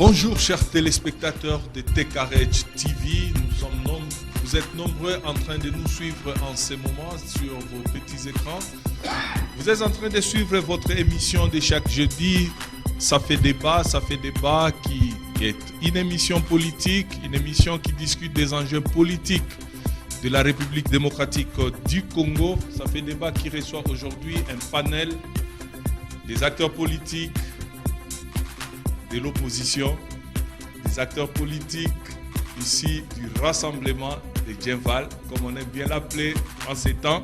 Bonjour chers téléspectateurs de TKRH TV, vous êtes nombreux en train de nous suivre en ce moment sur vos petits écrans. Vous êtes en train de suivre votre émission de chaque jeudi, Ça fait débat qui est une émission politique, une émission qui discute des enjeux politiques de la République démocratique du Congo. Ça fait débat qui reçoit aujourd'hui un panel des acteurs politiques de l'opposition, des acteurs politiques ici du rassemblement de Djenval, comme on aime bien l'appeler en ces temps.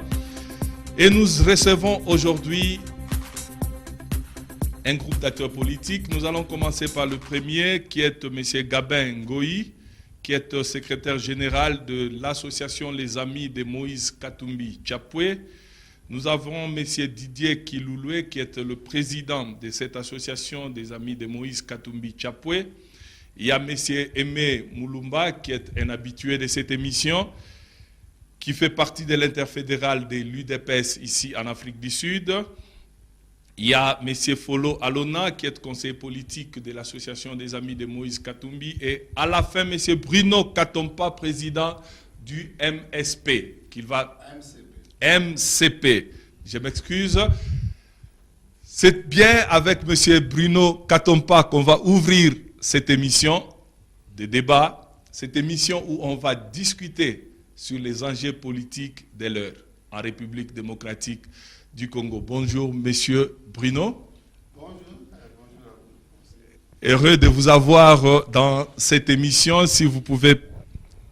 Et nous recevons aujourd'hui un groupe d'acteurs politiques. Nous allons commencer par le premier, qui est M. Gabin Ngoï, qui est secrétaire général de l'association Les Amis de Moïse Katumbi Tchapwe. Nous avons M. Didier Kilouloué, qui est le président de cette association des Amis de Moïse Katumbi Tchapwe. Il y a M. Aimé Moulumba, qui est un habitué de cette émission, qui fait partie de l'interfédéral de l'UDPS ici en Afrique du Sud. Il y a M. Folo Alona, qui est conseiller politique de l'association des Amis de Moïse Katumbi. Et à la fin, M. Bruno Katompa, président du MSP, MCP. Je m'excuse. C'est bien avec M. Bruno Katompa qu'on va ouvrir cette émission de débat, cette émission où on va discuter sur les enjeux politiques de l'heure en République démocratique du Congo. Bonjour, M. Bruno. Bonjour. Heureux de vous avoir dans cette émission. Si vous pouvez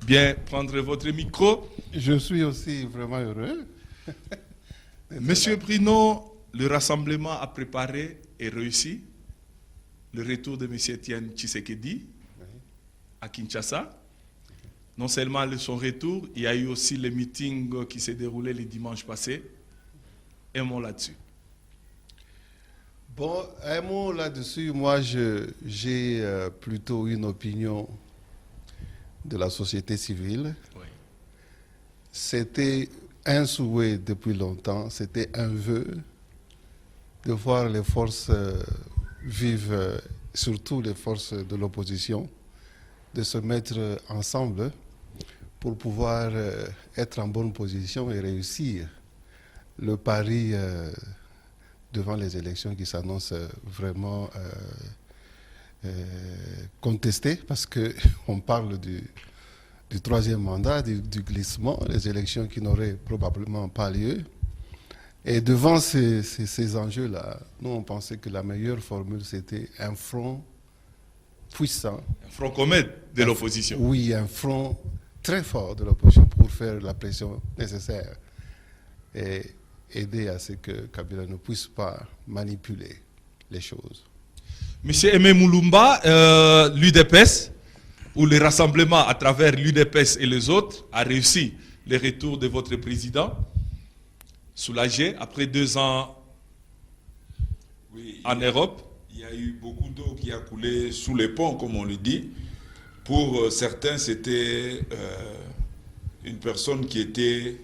bien prendre votre micro. Je suis aussi vraiment heureux. Monsieur Bruno, le rassemblement a préparé et réussi le retour de M. Etienne Tshisekedi à Kinshasa. Non seulement son retour, il y a eu aussi le meeting qui s'est déroulé le dimanche passé. Un mot là-dessus. Bon, un mot là-dessus. Moi, j'ai plutôt une opinion de la société civile. Oui. C'était un souhait depuis longtemps, c'était un vœu de voir les forces vives, surtout les forces de l'opposition, de se mettre ensemble pour pouvoir être en bonne position et réussir le pari devant les élections qui s'annoncent vraiment contestées, parce qu'on parle du troisième mandat, du glissement, les élections qui n'auraient probablement pas lieu. Et devant ces enjeux-là, nous, on pensait que la meilleure formule, c'était un front puissant. Un front commun de l'opposition. Oui, un front très fort de l'opposition pour faire la pression nécessaire et aider à ce que Kabila ne puisse pas manipuler les choses. Monsieur Aimé Moulumba, l'UDPS, où le rassemblement à travers l'UDPS et les autres a réussi le retour de votre président, soulagé après 2 ans en Europe. Il y a eu beaucoup d'eau qui a coulé sous les ponts, comme on le dit. Pour certains, c'était une personne qui était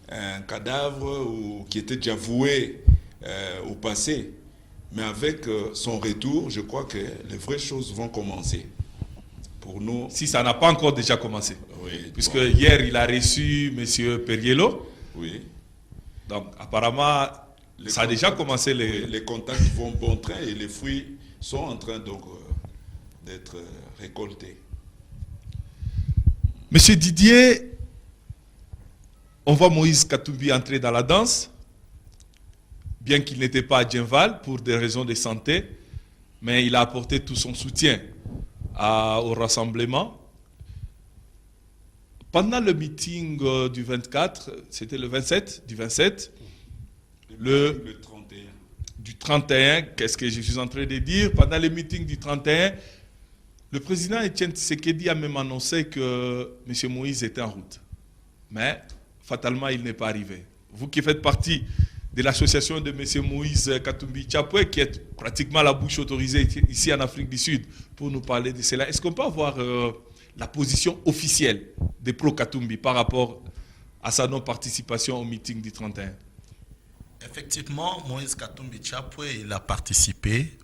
un cadavre ou qui était déjà voué au passé. Mais avec son retour, je crois que les vraies choses vont commencer. Pour nous, si ça n'a pas encore déjà commencé. Oui, puisque hier, il a reçu M. Periello. Oui. Donc, apparemment, ça a déjà commencé. Les contacts vont bon train et les fruits sont en train donc d'être récoltés. Monsieur Didier, on voit Moïse Katumbi entrer dans la danse, bien qu'il n'était pas à Djenval pour des raisons de santé, mais il a apporté tout son soutien au rassemblement. Pendant le meeting du 24, c'était le 27, du 27, le 31. Du 31, qu'est-ce que je suis en train de dire? Pendant le meeting du 31, le président Etienne Tshisekedi a même annoncé que M. Moïse était en route. Mais, fatalement, il n'est pas arrivé. Vous qui faites partie de l'association de M. Moïse Katumbi Tchapwe, qui est pratiquement la bouche autorisée ici en Afrique du Sud, pour nous parler de cela. Est-ce qu'on peut avoir la position officielle des pro-Katumbi par rapport à sa non-participation au meeting du 31? Effectivement, Moïse Katumbi Chapwe, il a participé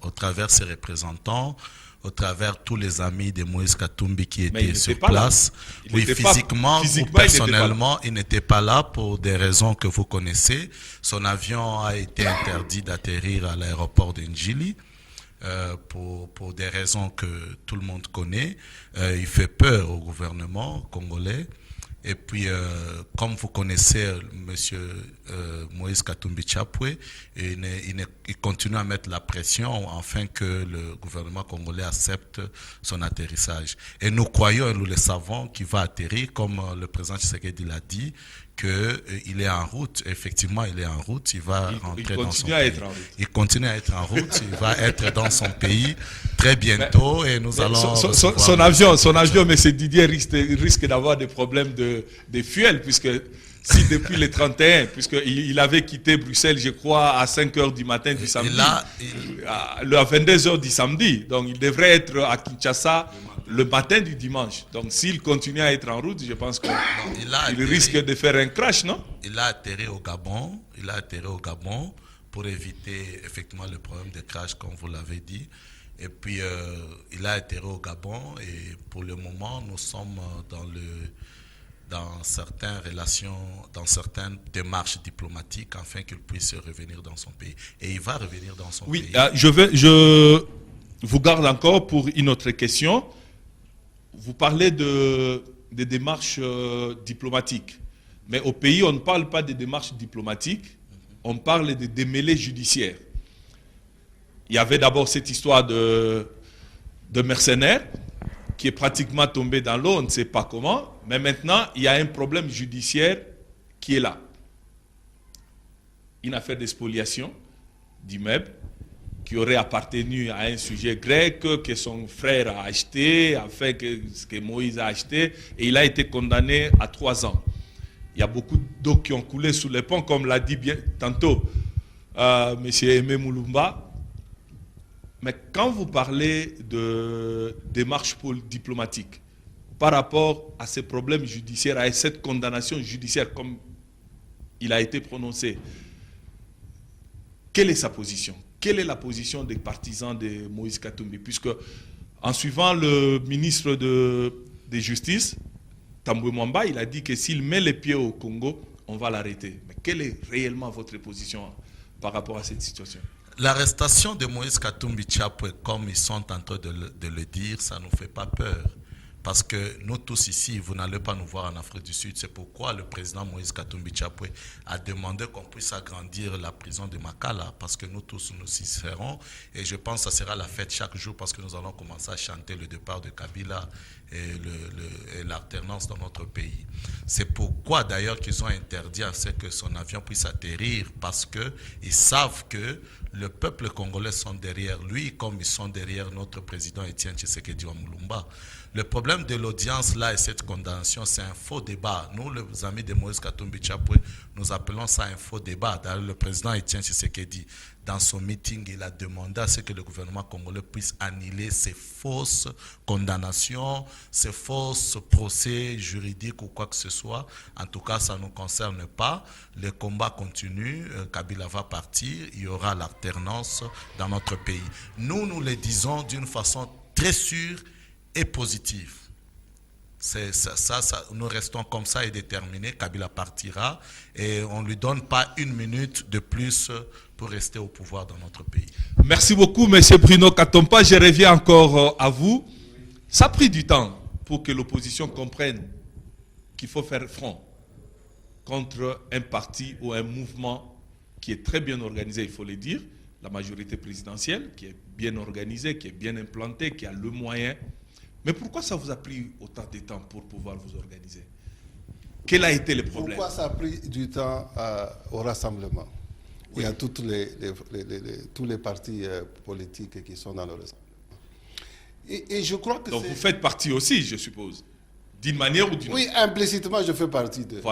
au travers de ses représentants, au travers tous les amis de Moïse Katumbi qui étaient sur place. Oui, physiquement ou personnellement, il n'était pas là pour des raisons que vous connaissez. Son avion a été interdit d'atterrir à l'aéroport de Njili. Pour des raisons que tout le monde connaît. Il fait peur au gouvernement congolais. Et puis, comme vous connaissez Monsieur Moïse Katumbi Chapwe, il continue à mettre la pression afin que le gouvernement congolais accepte son atterrissage. Et nous croyons et nous le savons qu'il va atterrir, comme le président Tshisekedi l'a dit, qu'il est en route. Effectivement, il est en route. Il va rentrer dans son pays. Il continue à être en route. Il va être dans son pays très bientôt et nous allons... Son avion, M. Didier, risque d'avoir des problèmes de fuel, puisque si depuis le 31, puisqu'il avait quitté Bruxelles, je crois, à 5 h du matin du samedi, à 22 h du samedi. Donc, il devrait être à Kinshasa le matin du dimanche. Donc, s'il continue à être en route, je pense qu'il risque de faire un crash, non? Il a atterri au Gabon. Pour éviter effectivement le problème de crash, comme vous l'avez dit. Et puis, il a atterri au Gabon. Et pour le moment, nous sommes dans certaines relations, dans certaines démarches diplomatiques, afin qu'il puisse revenir dans son pays. Et il va revenir dans son pays. Oui, je vous garde encore pour une autre question. Vous parlez de démarches diplomatiques. Mais au pays, on ne parle pas de démarches diplomatiques, on parle de démêlés judiciaires. Il y avait d'abord cette histoire de mercenaires qui est pratiquement tombé dans l'eau, on ne sait pas comment. Mais maintenant, il y a un problème judiciaire qui est là. Une affaire d'expoliation d'immeubles qui aurait appartenu à un sujet grec que son frère a acheté, enfin que Moïse a acheté, et il a été condamné à 3 ans. Il y a beaucoup d'eau qui ont coulé sous les ponts, comme l'a dit bien tantôt M. Aimé Moulumba. Mais quand vous parlez de démarches diplomatiques par rapport à ces problèmes judiciaires, à cette condamnation judiciaire comme il a été prononcé, quelle est sa position? Quelle est la position des partisans de Moïse Katumbi? Puisque, en suivant le ministre de Justice, Tambwe Mwamba, il a dit que s'il met les pieds au Congo, on va l'arrêter. Mais quelle est réellement votre position par rapport à cette situation? L'arrestation de Moïse Katumbi Chapwe, comme ils sont en train de le dire, ça ne nous fait pas peur. Parce que nous tous ici, vous n'allez pas nous voir en Afrique du Sud. C'est pourquoi le président Moïse Katumbi Chapwe a demandé qu'on puisse agrandir la prison de Makala. Parce que nous tous, nous y serons. Et je pense que ça sera la fête chaque jour parce que nous allons commencer à chanter le départ de Kabila et l'alternance dans notre pays. C'est pourquoi d'ailleurs qu'ils ont interdit à ce que son avion puisse atterrir. Parce qu'ils savent que le peuple congolais sont derrière lui, comme ils sont derrière notre président Etienne Tshisekedi Mulumba. Le problème de l'audience là et cette condamnation, c'est un faux débat. Nous, les amis de Moïse Katumbi Chapwe, nous appelons ça un faux débat. D'ailleurs, le président Etienne Tshisekedi, dans son meeting, il a demandé à ce que le gouvernement congolais puisse annuler ces fausses condamnations, ces fausses procès juridiques ou quoi que ce soit. En tout cas, ça ne nous concerne pas. Le combat continue. Kabila va partir. Il y aura l'alternance dans notre pays. Nous le disons d'une façon très sûre et positive. Nous restons comme ça et déterminés. Kabila partira et on ne lui donne pas une minute de plus pour rester au pouvoir dans notre pays. Merci beaucoup, M. Bruno Katompa. Je reviens encore à vous. Ça a pris du temps pour que l'opposition comprenne qu'il faut faire front contre un parti ou un mouvement qui est très bien organisé, il faut le dire, la majorité présidentielle, qui est bien organisée, qui est bien implantée, qui a le moyen. Mais pourquoi ça vous a pris autant de temps pour pouvoir vous organiser? Quel a été le problème? Pourquoi ça a pris du temps au rassemblement? Oui. Il y a tous les partis politiques qui sont dans le rassemblement. Et je crois que donc vous faites partie aussi, je suppose, d'une manière ou d'une autre? Oui, implicitement, je fais partie de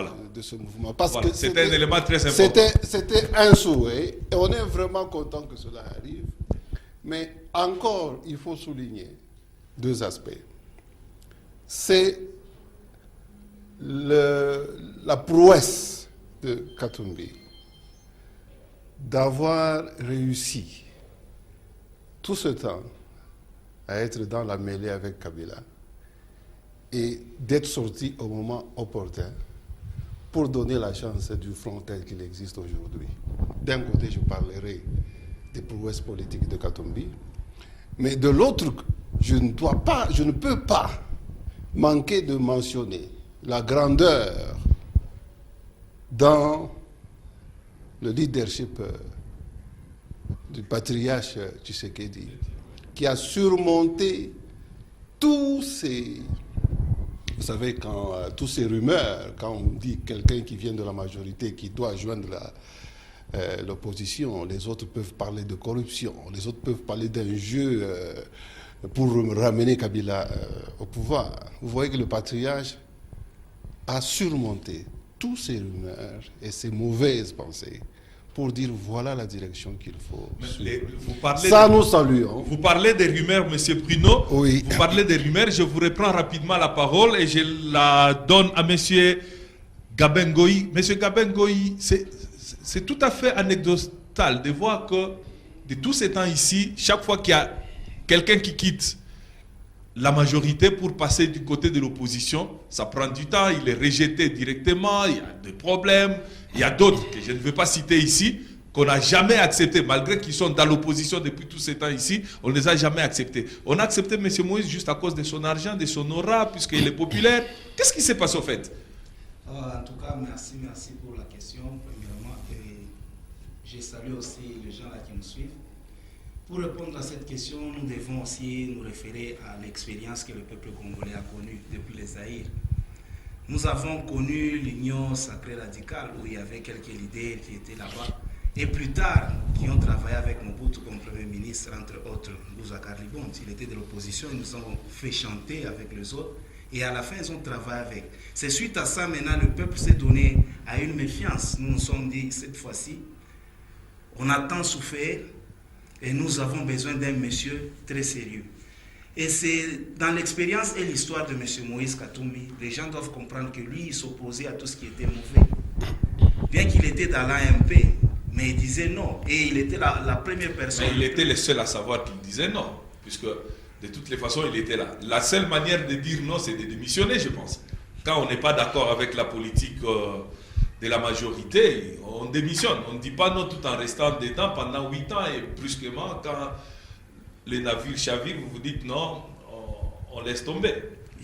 ce mouvement. Parce que c'était un élément très important. C'était un souhait, et on est vraiment content que cela arrive. Mais encore, il faut souligner 2 aspects. C'est la prouesse de Katumbi d'avoir réussi tout ce temps à être dans la mêlée avec Kabila et d'être sorti au moment opportun pour donner la chance du front tel qu'il existe aujourd'hui. D'un côté, je parlerai des prouesses politiques de Katumbi, mais de l'autre, je ne peux pas manquer de mentionner la grandeur dans le leadership du patriarche Tshisekedi, qui a surmonté tous ces... Vous savez, tous ces rumeurs, quand on dit quelqu'un qui vient de la majorité, qui doit joindre l'opposition, les autres peuvent parler de corruption, les autres peuvent parler d'un jeu pour ramener Kabila au pouvoir. Vous voyez que le patriarche a surmonté tous ces rumeurs et ces mauvaises pensées pour dire voilà la direction qu'il faut. Nous saluons. Vous parlez des rumeurs, M. Bruno. Oui. Vous parlez des rumeurs. Je vous reprends rapidement la parole et je la donne à M. Gabengoï. M. Gabengoï, c'est tout à fait anecdotal de voir que de tous ces temps ici, chaque fois qu'il y a quelqu'un qui quitte la majorité pour passer du côté de l'opposition, ça prend du temps, il est rejeté directement, il y a des problèmes. Il y a d'autres que je ne veux pas citer ici, qu'on n'a jamais accepté, malgré qu'ils sont dans l'opposition depuis tous ces temps ici, on ne les a jamais acceptés. On a accepté M. Moïse juste à cause de son argent, de son aura, puisqu'il est populaire. Qu'est-ce qui s'est passé au fait? En tout cas, merci pour la question, premièrement. Et je salue aussi les gens là qui nous suivent. Pour répondre à cette question, nous devons aussi nous référer à l'expérience que le peuple congolais a connue depuis les Zaïre. Nous avons connu l'Union sacrée radicale où il y avait quelques leaders qui étaient là-bas et plus tard qui ont travaillé avec Mobutu comme Premier ministre, entre autres Bouzakar Libonde. Il était de l'opposition, ils nous ont fait chanter avec les autres et à la fin ils ont travaillé avec. C'est suite à ça maintenant le peuple s'est donné à une méfiance. Nous nous sommes dit cette fois-ci, on a tant souffert et nous avons besoin d'un monsieur très sérieux. Et c'est dans l'expérience et l'histoire de M. Moïse Katumbi, les gens doivent comprendre que lui, il s'opposait à tout ce qui était mauvais. Bien qu'il était dans l'AMP, mais il disait non. Et il était la première personne. Mais il était le seul à savoir qu'il disait non, puisque de toutes les façons, il était là. La seule manière de dire non, c'est de démissionner, je pense. Quand on n'est pas d'accord avec la politique de la majorité, on démissionne. On ne dit pas non tout en restant dedans pendant 8 ans et brusquement, quand les navires chavirent, vous vous dites non, on laisse tomber.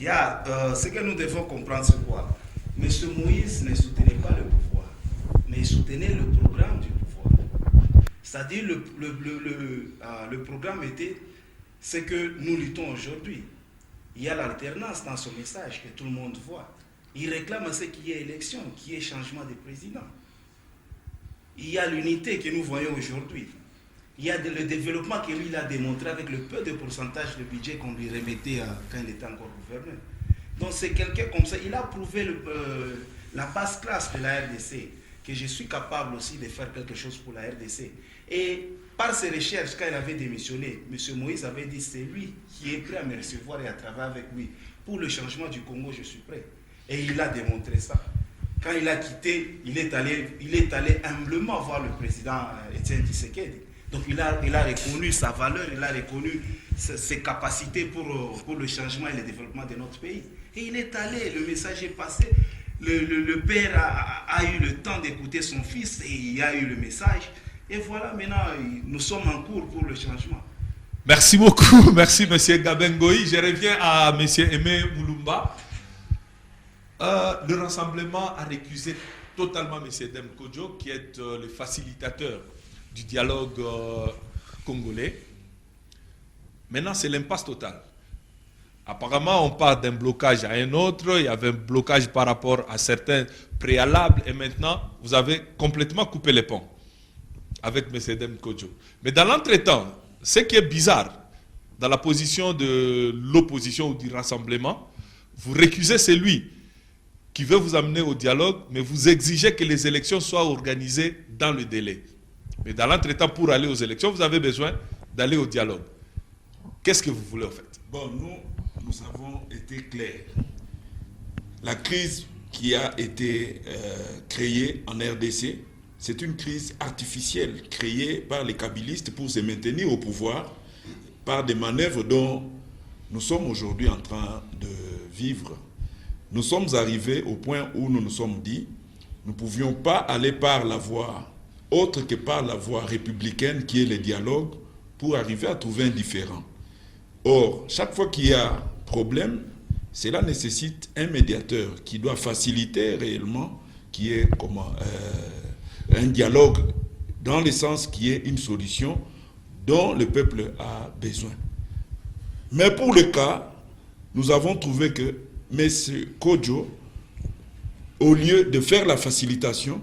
Ce que nous devons comprendre, c'est quoi? M. Moïse ne soutenait pas le pouvoir, mais il soutenait le programme du pouvoir. C'est-à-dire le programme était ce que nous luttons aujourd'hui. Il y a l'alternance dans son message que tout le monde voit. Il réclame à ce qu'il y ait élection, qu'il y ait changement de président. Il y a l'unité que nous voyons aujourd'hui. Il y a le développement que lui il a démontré avec le peu de pourcentage de budget qu'on lui remettait quand il était encore gouverneur. Donc c'est quelqu'un comme ça. Il a prouvé la basse classe de la RDC, que je suis capable aussi de faire quelque chose pour la RDC. Et par ses recherches, quand il avait démissionné, M. Moïse avait dit c'est lui qui est prêt à me recevoir et à travailler avec lui. Pour le changement du Congo, je suis prêt. Et il a démontré ça. Quand il a quitté, il est allé humblement voir le président Étienne Tshisekedi. Donc il a reconnu sa valeur, il a reconnu ses capacités pour le changement et le développement de notre pays. Et il est allé, le message est passé. Le père a eu le temps d'écouter son fils et il a eu le message. Et voilà, maintenant, nous sommes en cours pour le changement. Merci beaucoup, merci M. Gabengoï. Je reviens à M. Aimé Moulumba. Le rassemblement a récusé totalement M. Dem Kodjo, qui est le facilitateur du dialogue congolais. Maintenant, c'est l'impasse totale. Apparemment, on part d'un blocage à un autre. Il y avait un blocage par rapport à certains préalables. Et maintenant, vous avez complètement coupé les ponts avec M. Dem Kodjo. Mais dans l'entretemps, ce qui est bizarre, dans la position de l'opposition ou du rassemblement, vous récusez celui qui veut vous amener au dialogue, mais vous exigez que les élections soient organisées dans le délai. Mais dans l'entretemps, pour aller aux élections, vous avez besoin d'aller au dialogue. Qu'est-ce que vous voulez en fait? Bon, nous avons été clairs. La crise qui a été créée en RDC, c'est une crise artificielle créée par les kabylistes pour se maintenir au pouvoir par des manœuvres dont nous sommes aujourd'hui en train de vivre. Nous sommes arrivés au point où nous nous sommes dit, nous ne pouvions pas aller par la voie autre que par la voie républicaine qui est le dialogue pour arriver à trouver un différend. Or, chaque fois qu'il y a problème, cela nécessite un médiateur qui doit faciliter réellement, qui est un dialogue dans le sens qui est une solution dont le peuple a besoin. Mais pour le cas, nous avons trouvé que M. Kodjo, au lieu de faire la facilitation,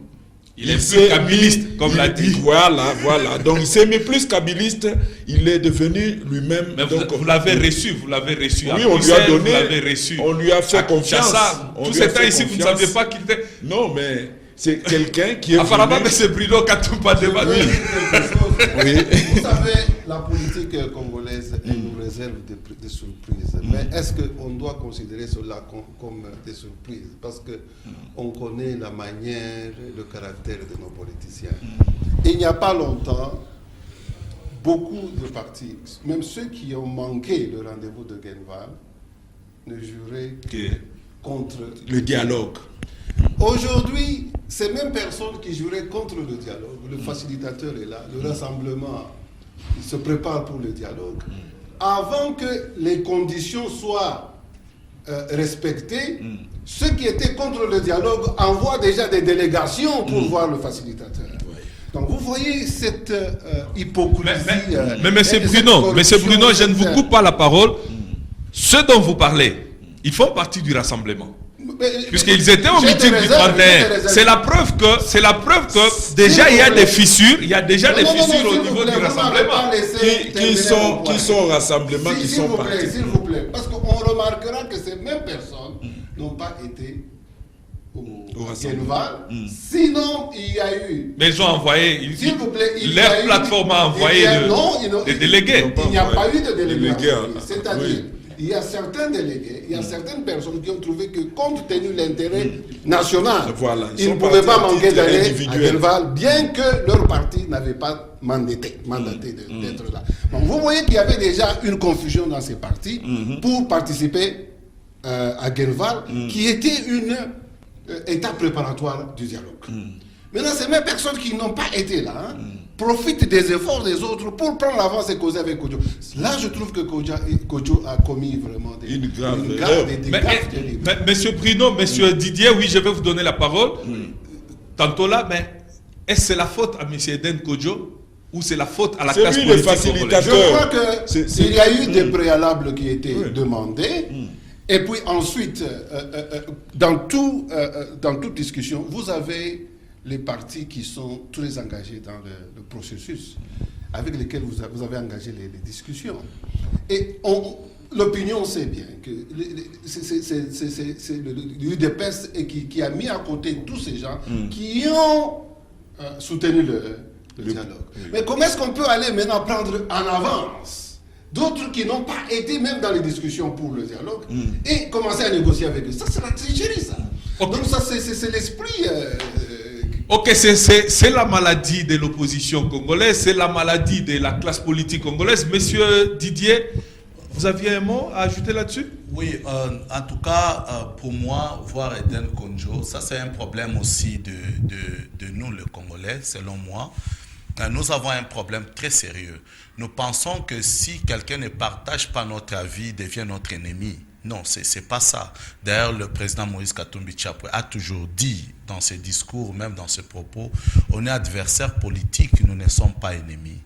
il est plus kabyliste, comme l'a dit. Voilà. Donc il s'est mis plus kabyliste, il est devenu lui-même. Mais donc, vous l'avez reçu. Oui, on lui a donné, on lui a fait confiance. Tout ce temps ici, vous ne saviez pas qu'il était... Non, mais c'est quelqu'un qui est... Apparemment, M. Bruno Katumba débattu. Oui. Vous savez, la politique congolaise, elle nous réserve des surprises. Mais est-ce qu'on doit considérer cela comme des surprises? Parce qu'on connaît la manière, le caractère de nos politiciens. Il n'y a pas longtemps, beaucoup de partis, même ceux qui ont manqué le rendez-vous de Genval, ne juraient que contre le dialogue. Aujourd'hui, ces mêmes personnes qui juraient contre le dialogue, le facilitateur est là, le rassemblement, il se prépare pour le dialogue. Avant que les conditions soient respectées, ceux qui étaient contre le dialogue envoient déjà des délégations pour voir le facilitateur. Donc vous voyez cette hypocrisie. Mais M. Bruno, je ne vous coupe pas la parole. Ceux dont vous parlez, ils font partie du rassemblement. Puisqu'ils étaient au meeting du 31. C'est la preuve que déjà il y a des fissures, il y a déjà des fissures au niveau du rassemblement. Qui sont au rassemblement, qui sont partis. S'il vous plaît, parce qu'on remarquera que ces mêmes personnes n'ont pas été au rassemblement. Sinon, il y a eu... Mais ils ont envoyé... S'il vous plaît, leur plateforme a envoyé des délégués. Il n'y a pas eu de délégués. C'est-à-dire... Il y a certains délégués, il y a certaines personnes qui ont trouvé que, compte tenu de l'intérêt national, ils ne pouvaient pas manquer d'aller à Genval, bien que leur parti n'avait pas mandaté d'être là. Donc vous voyez qu'il y avait déjà une confusion dans ces partis pour participer à Genval, qui était une étape préparatoire du dialogue. Maintenant, ces mêmes personnes qui n'ont pas été là, profitent des efforts des autres pour prendre l'avance et causer avec Kodjo. Là, je trouve que Kodjo a commis vraiment des Monsieur Bruno, Monsieur Didier, oui, je vais vous donner la parole. Tantôt là, mais est-ce que c'est la faute à M. Eden Kodjo ou c'est la faute à la classe politique congolaise? Je crois qu'il y a eu des préalables qui étaient demandés. Et puis ensuite, dans toute discussion, vous avez les partis qui sont très engagés dans le processus, avec lesquels vous avez engagé les discussions. Et l'opinion sait bien que c'est l'UDPS qui a mis à côté tous ces gens qui ont soutenu le dialogue. Mais comment est-ce qu'on peut aller maintenant prendre en avance d'autres qui n'ont pas été même dans les discussions pour le dialogue et commencer à négocier avec eux? Ça, c'est la tricherie, ça. Okay. Donc ça, c'est l'esprit... Ok, c'est la maladie de l'opposition congolaise, c'est la maladie de la classe politique congolaise. Monsieur Didier, vous aviez un mot à ajouter là-dessus? Oui, en tout cas, pour moi, voir Eden Kodjo, ça c'est un problème aussi de nous, les Congolais, selon moi. Nous avons un problème très sérieux. Nous pensons que si quelqu'un ne partage pas notre avis, il devient notre ennemi. Non, c'est pas ça. D'ailleurs, le président Moïse Katumbi Chapwe a toujours dit dans ses discours, même dans ses propos, on est adversaires politiques, nous ne sommes pas ennemis.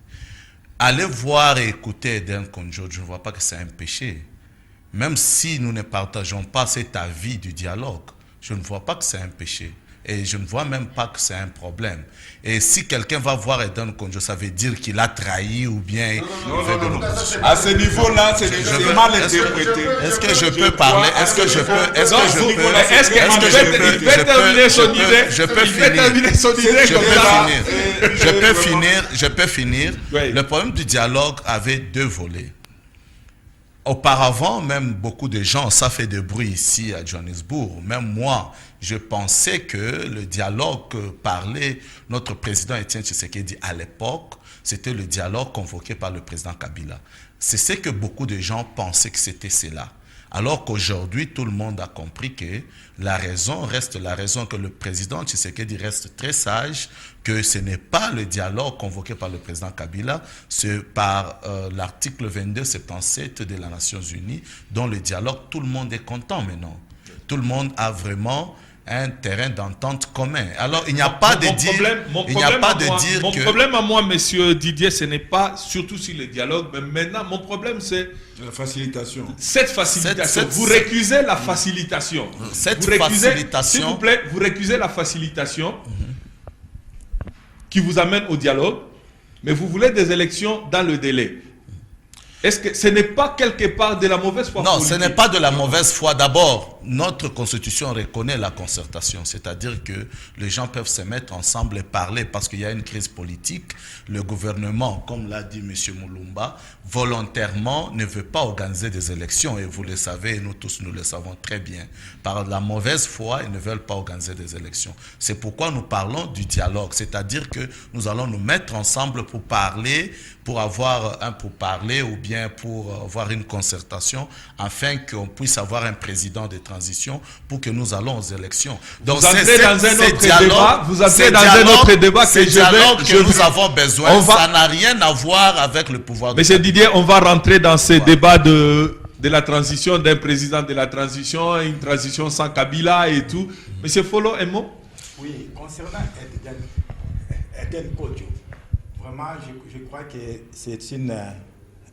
Allez voir et écouter Eden Kodjo, je ne vois pas que c'est un péché. Même si nous ne partageons pas cet avis du dialogue, je ne vois pas que c'est un péché. Et je ne vois même pas que c'est un problème. Et si quelqu'un va voir Eden Kodjo, ça veut dire qu'il a trahi ou bien il fait de l'opposition. À ce niveau-là, c'est mal interprété. Est-ce que je peux parler? Est-ce que je peux Je peux finir. Le problème du dialogue avait deux volets. Auparavant, même beaucoup de gens, ça fait des bruits ici à Johannesburg. Même moi, je pensais que le dialogue que parlait notre président Étienne Tshisekedi à l'époque, c'était le dialogue convoqué par le président Kabila. C'est ce que beaucoup de gens pensaient que c'était cela. Alors qu'aujourd'hui, tout le monde a compris que la raison reste la raison, que le président Tshisekedi reste très sage, que ce n'est pas le dialogue convoqué par le président Kabila, c'est par l'article 2277 de la Nations Unies, dont le dialogue, tout le monde est content maintenant. Tout le monde a vraiment un terrain d'entente commun. Alors, il n'y a pas de dire... Mon problème à moi, monsieur Didier, ce n'est pas surtout sur le dialogue, mais maintenant, mon problème, c'est... La facilitation. Cette facilitation. Vous récusez la facilitation. S'il vous plaît, vous récusez la facilitation qui vous amène au dialogue, mais vous voulez des élections dans le délai. Est-ce que ce n'est pas quelque part de la mauvaise foi politique? Non, ce n'est pas de la mauvaise foi. D'abord, notre constitution reconnaît la concertation, c'est-à-dire que les gens peuvent se mettre ensemble et parler parce qu'il y a une crise politique. Le gouvernement, comme l'a dit M. Moulumba, volontairement ne veut pas organiser des élections et vous le savez, et nous tous nous le savons très bien. Par la mauvaise foi, ils ne veulent pas organiser des élections. C'est pourquoi nous parlons du dialogue, c'est-à-dire que nous allons nous mettre ensemble pour parler, pour avoir un pourparler ou bien pour avoir une concertation afin qu'on puisse avoir un président de transition pour que nous allons aux élections. Donc vous entrez dans un autre débat que nous avons besoin. Ça n'a rien à voir avec le pouvoir. Monsieur Didier, on va rentrer dans ces débats de la transition, d'un président de la transition, une transition sans Kabila et tout. Monsieur Folo, un mot? Oui, concernant Eden Kodjo, vraiment, je crois que c'est une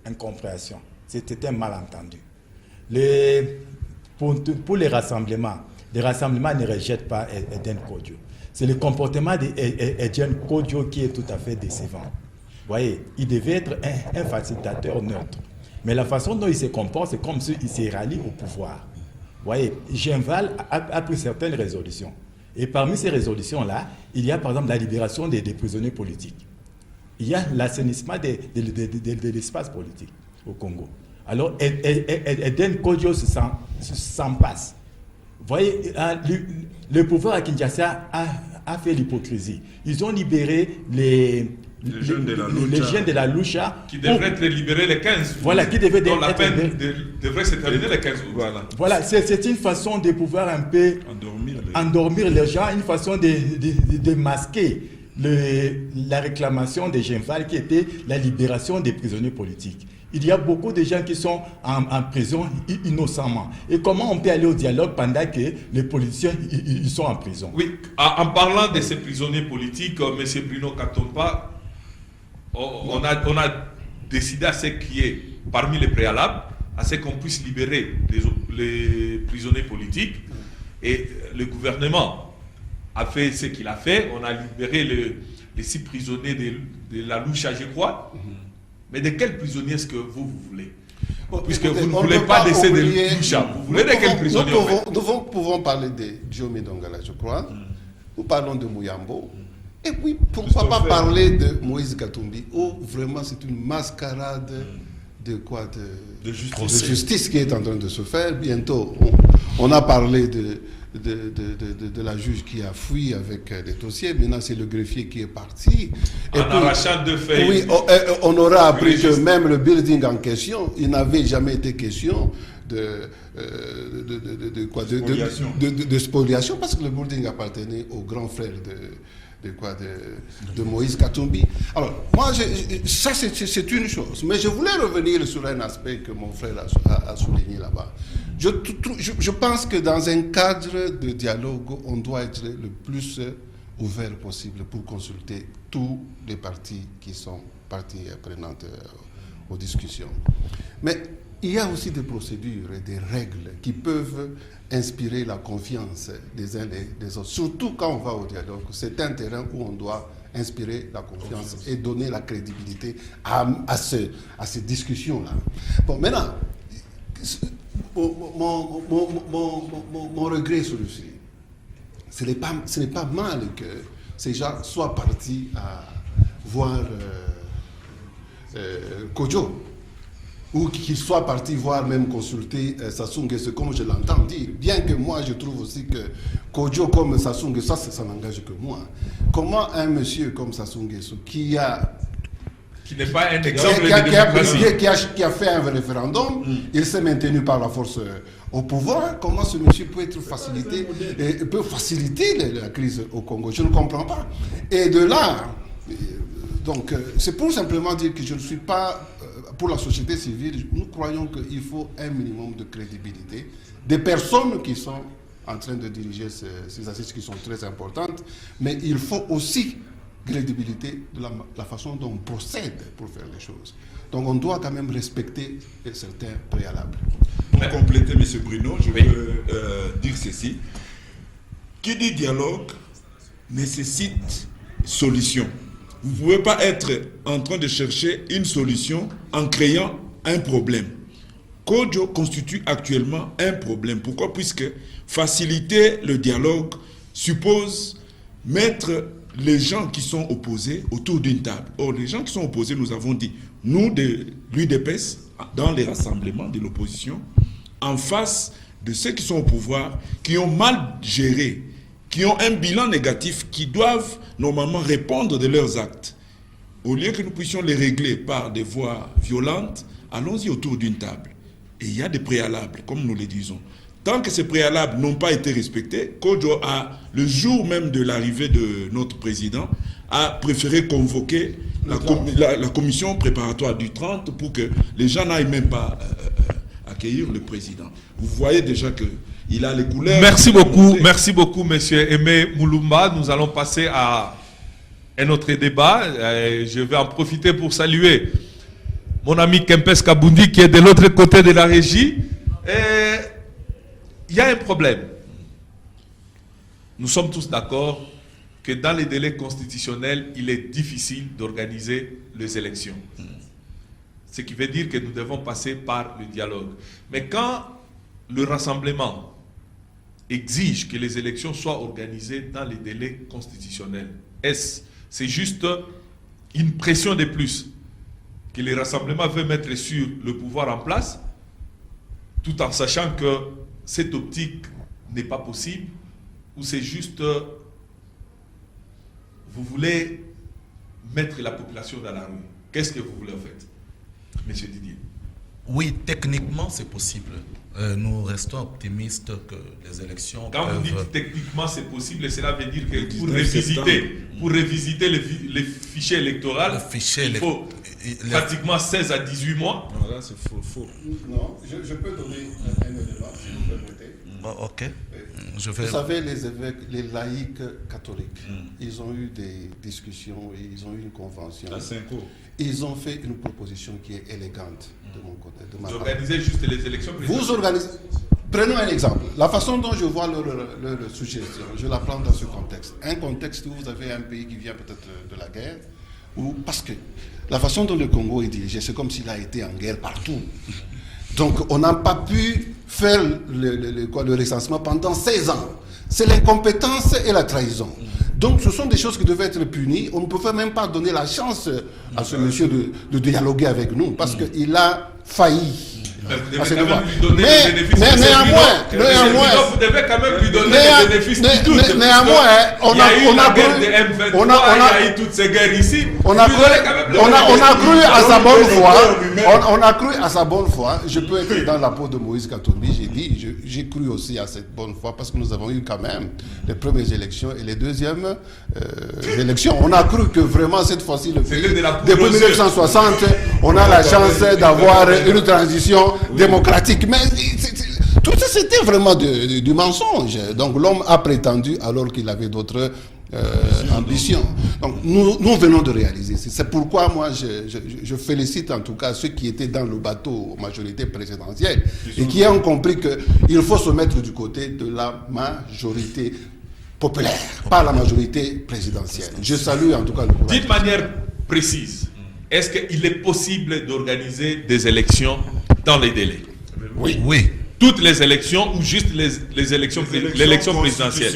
incompréhension. C'était un malentendu. Pour les rassemblements ne rejettent pas Eden Kodjo. C'est le comportement d'Eden Kodjo qui est tout à fait décevant. Vous voyez, il devait être un facilitateur neutre. Mais la façon dont il se comporte, c'est comme s'il s'est rallié au pouvoir. Vous voyez, Genval a pris certaines résolutions. Et parmi ces résolutions-là, il y a par exemple la libération des prisonniers politiques. Il y a l'assainissement de l'espace politique au Congo. Alors, Eden Kodjo s'en passe. Vous voyez, le pouvoir à Kinshasa a fait l'hypocrisie. Ils ont libéré les jeunes de la Lucha. Qui devraient être libérés le 15. Voilà, qui devaient être la peine devrait se terminer le 15 août. Voilà, c'est une façon de pouvoir un peu endormir les gens, une façon de masquer la réclamation de Genval qui était la libération des prisonniers politiques. Il y a beaucoup de gens qui sont en prison innocemment. Et comment on peut aller au dialogue pendant que les politiciens ils sont en prison? Oui, en parlant de ces prisonniers politiques, M. Bruno Katompa, on a décidé à ce qu'il y ait, parmi les préalables, à ce qu'on puisse libérer les prisonniers politiques. Et le gouvernement a fait ce qu'il a fait. On a libéré les 6 prisonniers de la Lucha, je crois. Mais de quels prisonniers est-ce que vous voulez? Puisque vous ne voulez pas laisser de Lucha. Vous voulez de quels prisonniers? Nous pouvons parler de Djomé Dongala, je crois. Nous parlons de Mouyambo. Et puis, pourquoi pas parler de Moïse Katumbi, où vraiment c'est une mascarade de quoi? De justice qui est en train de se faire. Bientôt, on a parlé de la juge qui a fui avec des dossiers. Maintenant, c'est le greffier qui est parti. En arrachant 2 feuilles. Oui, on aura appris que même le building en question, il n'avait jamais été question de spoliation, parce que le building appartenait au grand frère de Moïse Katumbi. Alors, moi, ça c'est une chose. Mais je voulais revenir sur un aspect que mon frère a souligné là-bas. Je pense que dans un cadre de dialogue, on doit être le plus ouvert possible pour consulter tous les partis qui sont parties prenantes aux discussions. Mais il y a aussi des procédures et des règles qui peuvent inspirer la confiance des uns et des autres. Surtout quand on va au dialogue. C'est un terrain où on doit inspirer la confiance et donner la crédibilité à ces discussions-là. Bon, maintenant, mon regret sur ceci, ce n'est pas mal que ces gens soient partis à voir Kodjo. ou qu'il soit parti voir même consulter Sassou Nguesso, comme je l'entends dire. Bien que moi, je trouve aussi que Kodjo comme Sassou Nguesso, ça n'engage que moi. Comment un monsieur comme Sassou Nguesso, qui n'est pas un exemple de démocratie, qui a fait un référendum, il s'est maintenu par la force au pouvoir, comment ce monsieur peut être facilité, peut faciliter la crise au Congo? Je ne comprends pas. Et de là, donc, c'est pour simplement dire que je ne suis pas, pour la société civile, nous croyons qu'il faut un minimum de crédibilité des personnes qui sont en train de diriger ces assises qui sont très importantes, mais il faut aussi crédibilité de la façon dont on procède pour faire les choses. Donc on doit quand même respecter certains préalables. Pour compléter, M. Bruno, je veux dire ceci. Qui dit dialogue nécessite solution. Vous ne pouvez pas être en train de chercher une solution en créant un problème. Kodjo constitue actuellement un problème. Pourquoi? Puisque faciliter le dialogue suppose mettre les gens qui sont opposés autour d'une table. Or, les gens qui sont opposés, nous avons dit, nous, de l'UDPS, dans les rassemblements de l'opposition, en face de ceux qui sont au pouvoir, qui ont mal géré, qui ont un bilan négatif, qui doivent normalement répondre de leurs actes. Au lieu que nous puissions les régler par des voies violentes, allons-y autour d'une table. Et il y a des préalables, comme nous le disons. Tant que ces préalables n'ont pas été respectés, Kodjo a, le jour même de l'arrivée de notre président, a préféré convoquer la commission préparatoire du 30 pour que les gens n'aillent même pas accueillir le président. Vous voyez déjà qu'il a les couleurs. Merci beaucoup, monsieur Aimé Mouloumba. Nous allons passer à un autre débat. Je vais en profiter pour saluer mon ami Kempes Kabundi qui est de l'autre côté de la régie. Il y a un problème. Nous sommes tous d'accord que dans les délais constitutionnels, il est difficile d'organiser les élections. Ce qui veut dire que nous devons passer par le dialogue. Mais quand le rassemblement exige que les élections soient organisées dans les délais constitutionnels, c'est juste une pression de plus que le rassemblement veut mettre sur le pouvoir en place, tout en sachant que cette optique n'est pas possible, ou c'est juste vous voulez mettre la population dans la rue. Qu'est-ce que vous voulez en fait, Monsieur Didier? Oui, techniquement c'est possible. Nous restons optimistes que les élections Quand vous dites techniquement c'est possible, cela veut dire que pour révisiter les fichiers électoraux, il faut pratiquement 16 à 18 mois. Non, là c'est faux. Non, je peux donner un élément, si vous permettez. Ok. Vous savez, les évêques, les laïcs catholiques, ils ont eu des discussions, ils ont eu une convention. Ils ont fait une proposition qui est élégante de mon côté. Vous organisez juste les élections présidentielles. Vous organisez. Prenons un exemple. La façon dont je vois leur suggestion, je la prends dans ce contexte. Un contexte où vous avez un pays qui vient peut-être de la guerre, ou parce que la façon dont le Congo est dirigé, c'est comme s'il a été en guerre partout. Donc on n'a pas pu faire le recensement pendant 16 ans. C'est l'incompétence et la trahison. Donc ce sont des choses qui devaient être punies. On ne pouvait même pas donner la chance à ce monsieur de dialoguer avec nous parce qu'il a failli. Mais néanmoins, vous devez quand même lui donner les bénéfices du doute. Néanmoins, on a guerre de M23, il y a eu toutes ces guerres ici. On a cru à sa bonne foi. On a cru à sa bonne foi. Je peux être dans la peau de Moïse Katumbi. J'ai cru aussi à cette bonne foi parce que nous avons eu quand même les premières élections et les deuxièmes élections. On a cru que vraiment cette fois-ci, le pays, depuis 1960, on a la chance d'avoir une transition démocratique. Mais tout ça, c'était vraiment du mensonge. Donc l'homme a prétendu alors qu'il avait d'autres ambitions. Donc nous venons de réaliser. C'est pourquoi moi je félicite en tout cas ceux qui étaient dans le bateau majorité présidentielle et qui ont compris qu'il faut se mettre du côté de la majorité populaire, pas la majorité présidentielle. Je salue en tout cas le courage. D'une manière précise, est-ce qu'il est possible d'organiser des élections dans les délais? Oui. Toutes les élections ou juste l'élection présidentielle?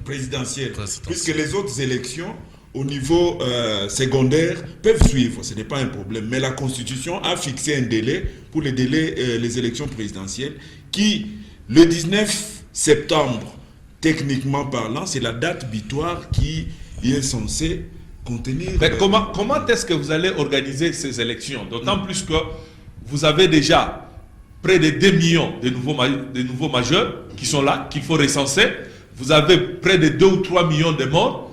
Présidentielle. Puisque les autres élections, au niveau secondaire peuvent suivre, ce n'est pas un problème. Mais la Constitution a fixé un délai pour les élections présidentielles qui, le 19 septembre, techniquement parlant, c'est la date butoir qui est censée contenir... Mais comment est-ce que vous allez organiser ces élections? D'autant plus que vous avez déjà près de 2 millions de nouveaux majeurs qui sont là, qu'il faut recenser. Vous avez près de 2 ou 3 millions de morts.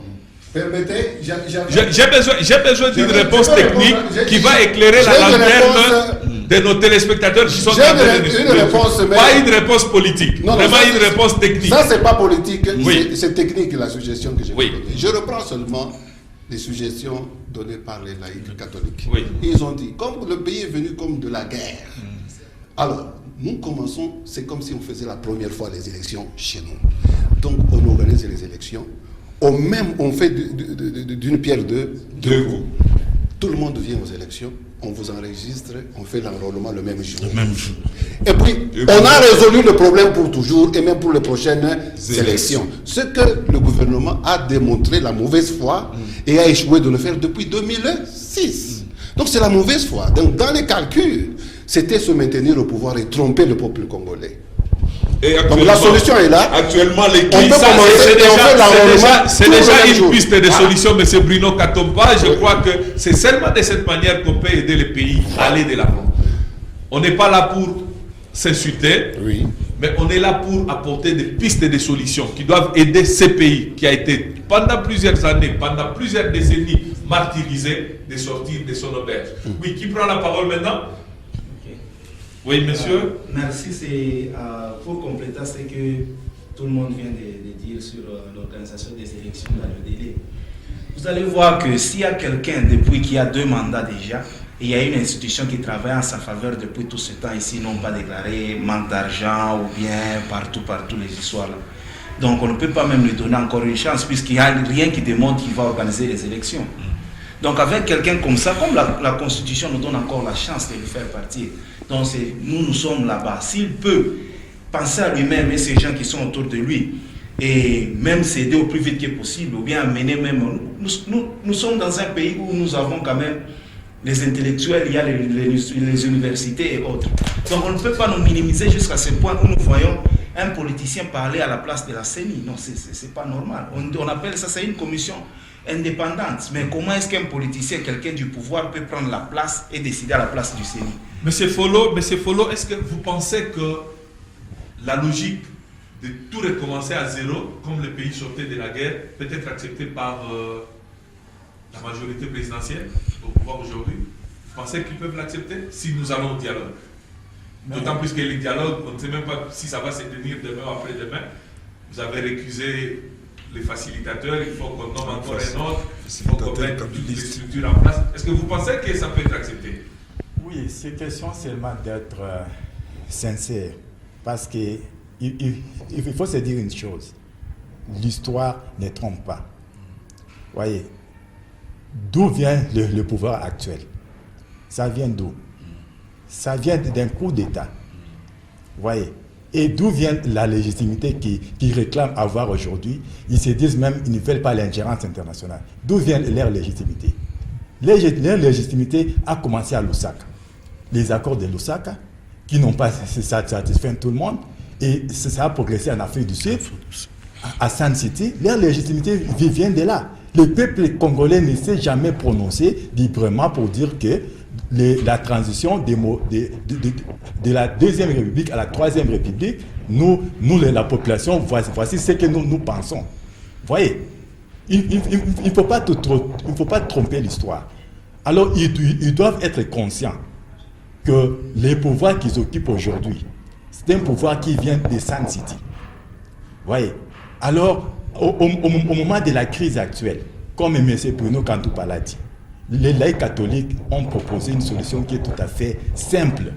Permettez, j'ai besoin d'une réponse technique qui va éclairer la lanterne de nos téléspectateurs qui sont en train de nous. Pas une réponse politique, vraiment une réponse technique. Ça, c'est pas politique, oui. C'est technique la suggestion que j'ai oui. donnée. Je reprends seulement les suggestions données par les laïcs catholiques. Oui. Ils ont dit, comme le pays est venu comme de la guerre, alors nous commençons, c'est comme si on faisait la première fois les élections chez nous. Donc on organise les élections. On fait d'une pierre deux coups. Tout le monde vient aux élections, on vous enregistre, on fait l'enrôlement le même jour. Et puis, on a résolu le problème pour toujours et même pour les prochaines élections. Ce que le gouvernement a démontré la mauvaise foi et a échoué de le faire depuis 2006. Donc c'est la mauvaise foi. Donc dans les calculs, c'était se maintenir au pouvoir et tromper le peuple congolais. Donc la solution est là. Actuellement, les c'est déjà une piste de solution, M. Bruno Katomba. Je crois que c'est seulement de cette manière qu'on peut aider le pays à aller de l'avant. On n'est pas là pour s'insulter, mais on est là pour apporter des pistes de solutions qui doivent aider ce pays qui a été pendant plusieurs années, pendant plusieurs décennies martyrisé de sortir de son auberge. Oui, qui prend la parole maintenant? Oui, monsieur. Merci. C'est pour compléter ce que tout le monde vient de dire sur l'organisation des élections dans le délai. Vous allez voir que s'il y a quelqu'un depuis qui a 2 mandats déjà, et il y a une institution qui travaille en sa faveur depuis tout ce temps ici, n'ont pas déclaré manque d'argent ou bien partout les histoires là. Donc on ne peut pas même lui donner encore une chance puisqu'il n'y a rien qui démontre qu'il va organiser les élections. Donc avec quelqu'un comme ça, comme la Constitution nous donne encore la chance de le faire partir. Donc nous sommes là-bas. S'il peut penser à lui-même et ces gens qui sont autour de lui, et même s'aider au plus vite que possible, ou bien amener même... Nous sommes dans un pays où nous avons quand même les intellectuels, il y a les universités et autres. Donc on ne peut pas nous minimiser jusqu'à ce point où nous voyons un politicien parler à la place de la CENI. Non, c'est pas normal. On appelle ça, c'est une commission indépendante. Mais comment est-ce qu'un politicien, quelqu'un du pouvoir peut prendre la place et décider à la place du CENI? Monsieur Follo, est-ce que vous pensez que la logique de tout recommencer à zéro, comme le pays sortait de la guerre, peut être acceptée par la majorité présidentielle au pouvoir aujourd'hui? Vous pensez qu'ils peuvent l'accepter si nous allons au dialogue? D'autant plus que le dialogue, on ne sait même pas si ça va se tenir demain ou après-demain. Vous avez récusé les facilitateurs, il faut qu'on nomme encore un autre, il faut qu'on mette toutes les structures en place. Est-ce que vous pensez que ça peut être accepté? Oui, c'est question seulement d'être sincère. Parce qu'il faut se dire une chose. L'histoire ne trompe pas. Voyez, d'où vient le pouvoir actuel? Ça vient d'où? Ça vient d'un coup d'État. Voyez. Et d'où vient la légitimité qu'ils réclament avoir aujourd'hui? Ils se disent même qu'ils ne veulent pas l'ingérence internationale. D'où vient leur légitimité? Leur légitimité a commencé à Lusaka. Les accords de Lusaka, qui n'ont pas satisfait tout le monde, et ça a progressé en Afrique du Sud, à Sun City. Leur légitimité vient de là. Le peuple congolais ne s'est jamais prononcé librement pour dire que la transition de la Deuxième République à la Troisième République, nous la population, voici ce que nous pensons. Voyez, il ne faut pas tromper l'histoire. Alors, ils doivent être conscients que les pouvoirs qu'ils occupent aujourd'hui, c'est un pouvoir qui vient de Sun City. Voyez, alors, au moment de la crise actuelle, comme M. Bruno Katomba l'a dit, les laïcs catholiques ont proposé une solution qui est tout à fait simple.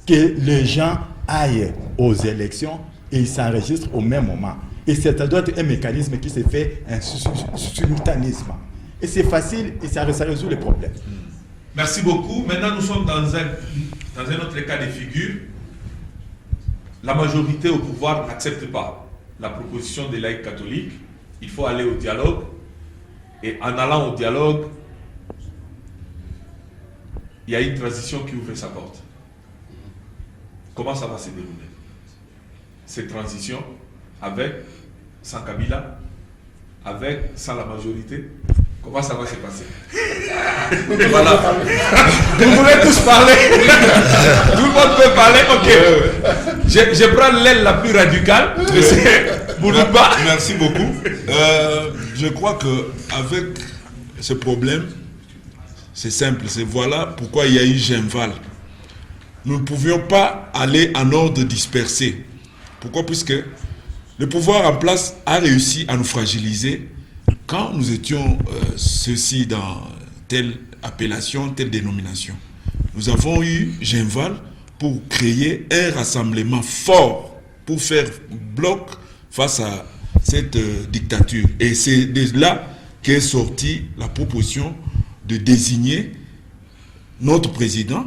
Que les gens aillent aux élections et ils s'enregistrent au même moment. Et ça doit être un mécanisme qui se fait simultanément. Et c'est facile et ça résout les problèmes. Merci beaucoup. Maintenant, nous sommes dans un autre cas de figure. La majorité au pouvoir n'accepte pas la proposition des laïcs catholiques. Il faut aller au dialogue. Et en allant au dialogue, il y a une transition qui ouvre sa porte. Comment ça va se dérouler? Cette transition, avec, sans Kabila, avec, sans la majorité, comment ça va se passer? Voilà. Vous voulez tous parler? Tout le monde peut parler? Ok. Je prends l'aile la plus radicale. Merci beaucoup. Je crois qu'avec ce problème, c'est simple. C'est voilà pourquoi il y a eu Genval. Nous ne pouvions pas aller en ordre dispersé. Pourquoi? Puisque le pouvoir en place a réussi à nous fragiliser quand nous étions ceux-ci dans telle appellation, telle dénomination. Nous avons eu Genval pour créer un rassemblement fort, pour faire bloc face à cette dictature. Et c'est de là qu'est sortie la proposition de désigner notre président